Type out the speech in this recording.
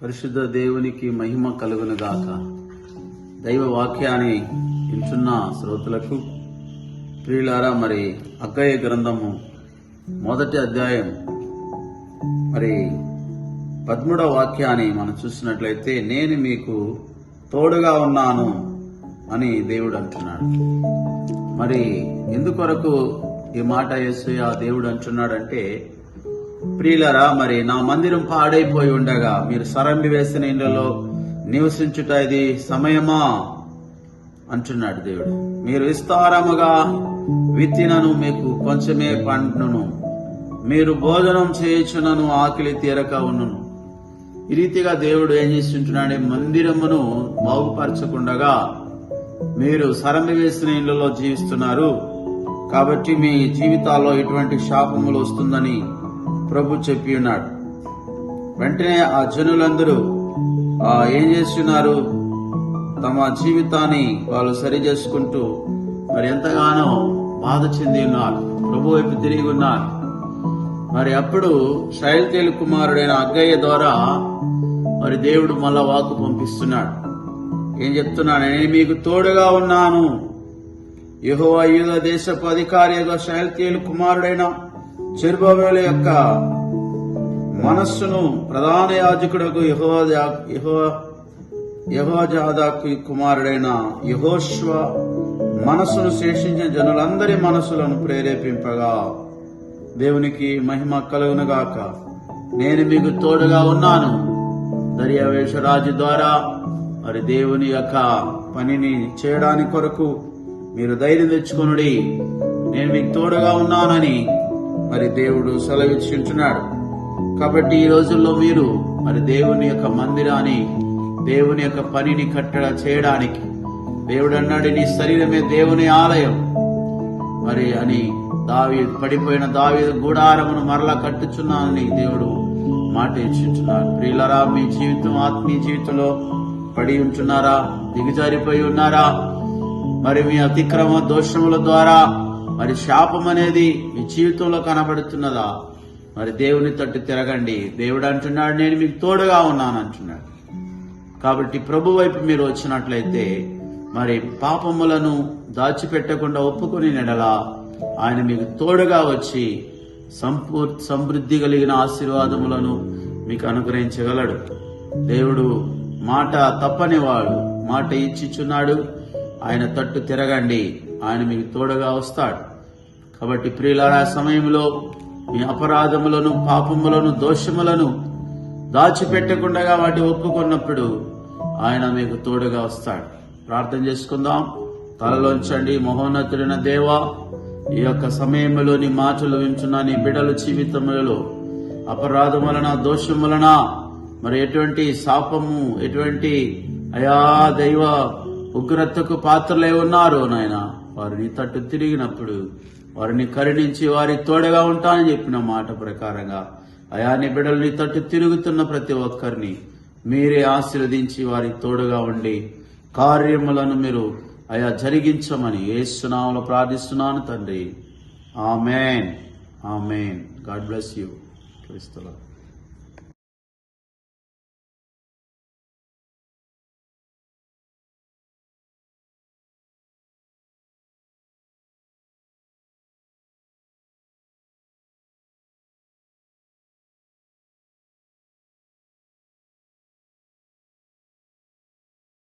పరిశుద్ధ దేవునికి మహిమ కలుగును గాక. దైవ వాక్యాన్ని వింటున్న శ్రోతలకు ప్రియులారా, మరి హగ్గయి గ్రంథము 1వ అధ్యాయం 13వ వాక్యాన్ని మనం చూసినట్లయితే, నేను మీకు తోడుగా ఉన్నాను అని దేవుడు అంటున్నాడు. మరి ఎందుకొరకు ఈ మాట యేసయ్య దేవుడు అంటున్నాడంటే, ప్రియులారా, మరి నా మందిరం పాడైపోయి ఉండగా మీరు సరంబి వేసిన ఇళ్లలో నివసించుట ఇది సమయమా అంటున్నాడు దేవుడు. మీరు విస్తారముగా విత్తినను మీకు కొంచెమే పండును, మీరు భోజనం చేయుచునను ఆకలి తీరక ఉన్నను. ఈ రీతిగా దేవుడు ఏం చేస్తుంటున్నాడే, మందిరమును బాగుపరచకుండగా మీరు సరంబి వేసిన ఇళ్లలో జీవిస్తున్నారు కాబట్టి మీ జీవితాల్లో ఇటువంటి శాపములు వస్తుందని ప్రభు చెప్పి ఉన్నాడు. వెంటనే ఆ జనులందరూ ఏం చేస్తున్నారు, తమ జీవితాన్ని వాళ్ళు సరి చేసుకుంటూ మరి ఎంతగానో బాధ చెంది ఉన్నారు, ప్రభు వైపు తిరిగి ఉన్నారు. మరి అప్పుడు షయల్తీయేలు కుమారుడైన హగ్గయి ద్వారా మరి దేవుడు మళ్ళా వాక్కు పంపిస్తున్నాడు. ఏం చెప్తున్నాడు, నేను మీకు తోడుగా ఉన్నాను. యెహోవా యూదా దేశపు అధికారిగా షయల్తీయేలు కుమారుడైన జెరుబ్బయలు యొక్క మనస్సును ప్రధాన యాజకుడకు యెహోజాదాకు కుమారుడైన యెహోషువ మనస్సును శేషించిన జనులందరి మనస్సులను ప్రేరేపింపగా, దేవునికి మహిమ కలుగునుగాక. నేను మీకు తోడుగా ఉన్నాను. దర్యావేష రాజు ద్వారా మరి దేవుని యొక్క పనిని చేయడానికి కొరకు మీరు ధైర్యం తెచ్చుకొనుడి, నేను మీకు తోడుగా ఉన్నానని మరి దేవుడు సెలవిచ్చుంటున్నాడు. కాబట్టి ఈ రోజుల్లో మీరు మరి దేవుని యొక్క మందిరాన్ని, దేవుని యొక్క పనిని కట్టడ చేయడానికి దేవుడు అన్నాడు, నీ శరీరమే దేవుని ఆలయం మరి అని పడిపోయిన దావీదు గుడారమును మరలా కట్టుచున్నానని దేవుడు మాట ఇచ్చుంటున్నాడు. ప్రియులారా, మీ జీవితం ఆత్మీయ జీవితంలో పడి ఉంటున్నారా, దిగజారిపోయి ఉన్నారా? మరి మీ అతిక్రమ దోషముల ద్వారా మరి శాపం అనేది మీ జీవితంలో కనబడుతున్నదా? మరి దేవుని తట్టు తిరగండి. దేవుడు అంటున్నాడు, నేను మీకు తోడుగా ఉన్నాను అంటున్నాడు. కాబట్టి ప్రభు వైపు మీరు వచ్చినట్లయితే మరి పాపములను దాచిపెట్టకుండా ఒప్పుకుని నెడలా ఆయన మీకు తోడుగా వచ్చి సమృద్ధి కలిగిన ఆశీర్వాదములను మీకు అనుగ్రహించగలడు. దేవుడు మాట తప్పనివాడు, మాట ఇచ్చిచున్నాడు. ఆయన తట్టు తిరగండి, ఆయన మీకు తోడుగా వస్తాడు. కాబట్టి ప్రియులారా, సమయంలో మీ అపరాధములను, పాపములను, దోషములను దాచిపెట్టకుండా వాటి ఒప్పుకున్నప్పుడు ఆయన మీకు తోడుగా వస్తాడు. ప్రార్థన చేసుకుందాం. తలలోంచండి. మహోన్నతుడైన దేవా, ఈ యొక్క సమయంలో నీ మాటలు వింటున్న నీ బిడ్డల జీవితములలో అపరాధం వలన, దోషం వలన మరి ఎటువంటి శాపము, ఎటువంటి దైవ ఉగ్రతకు పాత్రలే ఉన్నారో నాయన, వారిని తట్టు తిరిగినప్పుడు వారిని కరుణించి వారి తోడుగా ఉంటానని చెప్పిన మాట ప్రకారంగా నీ బిడ్డలు తట్టు తిరుగుతున్న ప్రతి ఒక్కరిని మీరే ఆశీర్వదించి వారి తోడుగా ఉండి కార్యములను మీరు జరిగించమని యేసు నామములో ప్రార్థిస్తున్నాను తండ్రి. ఆమేన్. ఆమేన్. God bless you. క్రీస్తులో